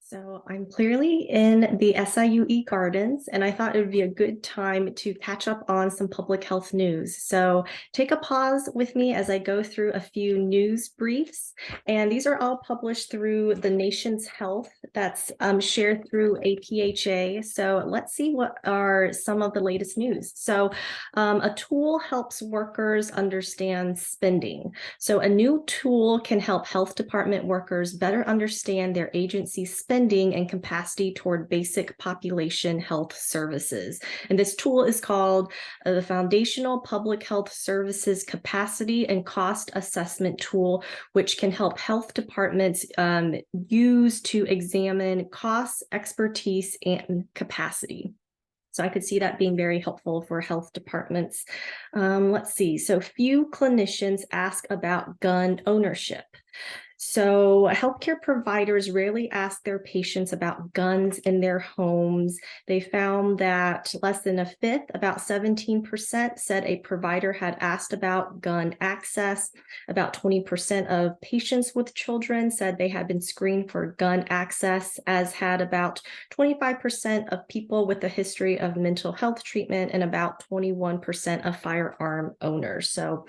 So I'm clearly in the SIUE Gardens, and I thought it would be a good time to catch up on some public health news. So take a pause with me as I go through a few news briefs, and these are all published through the Nation's Health that's shared through APHA. So let's see what are some of the latest news. So a tool helps workers understand spending. So a new tool can help health department workers better understand their agency's spending and capacity toward basic population health services. And this tool is called the Foundational Public Health Services Capacity and Cost Assessment Tool, which can help health departments use to examine costs, expertise, and capacity. So I could see that being very helpful for health departments. Let's see. So few clinicians ask about gun ownership. So healthcare providers rarely ask their patients about guns in their homes. They found that less than a fifth, about 17%, said a provider had asked about gun access. About 20% of patients with children said they had been screened for gun access, as had about 25% of people with a history of mental health treatment and about 21% of firearm owners. So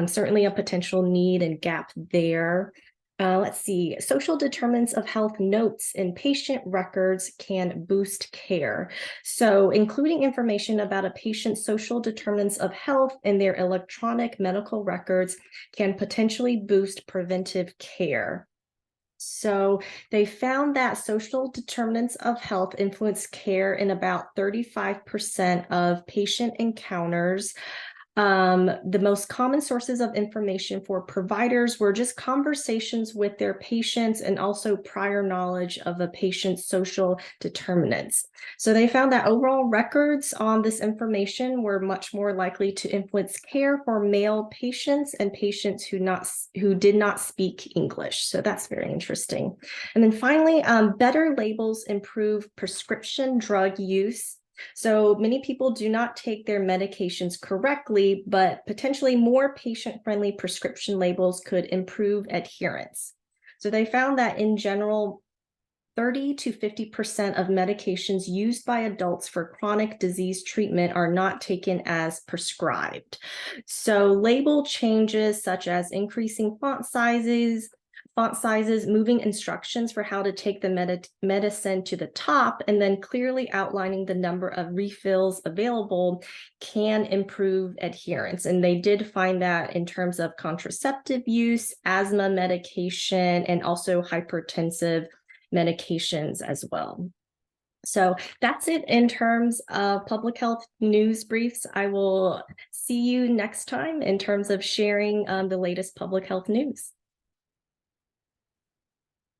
certainly a potential need and gap there. Let's see, social determinants of health notes in patient records can boost care. So including information about a patient's social determinants of health in their electronic medical records can potentially boost preventive care. So they found that social determinants of health influence care in about 35% of patient encounters. The most common sources of information for providers were just conversations with their patients and also prior knowledge of a patient's social determinants. So they found that overall records on this information were much more likely to influence care for male patients and patients who did not speak English. So that's very interesting. And then finally, better labels improve prescription drug use. So many people do not take their medications correctly, but potentially more patient-friendly prescription labels could improve adherence. So they found that in general, 30 to 50% of medications used by adults for chronic disease treatment are not taken as prescribed. So label changes such as increasing font sizes, moving instructions for how to take the medicine to the top, and then clearly outlining the number of refills available can improve adherence. And they did find that in terms of contraceptive use, asthma medication, and also hypertensive medications as well. So that's it in terms of public health news briefs. I will see you next time in terms of sharing the latest public health news.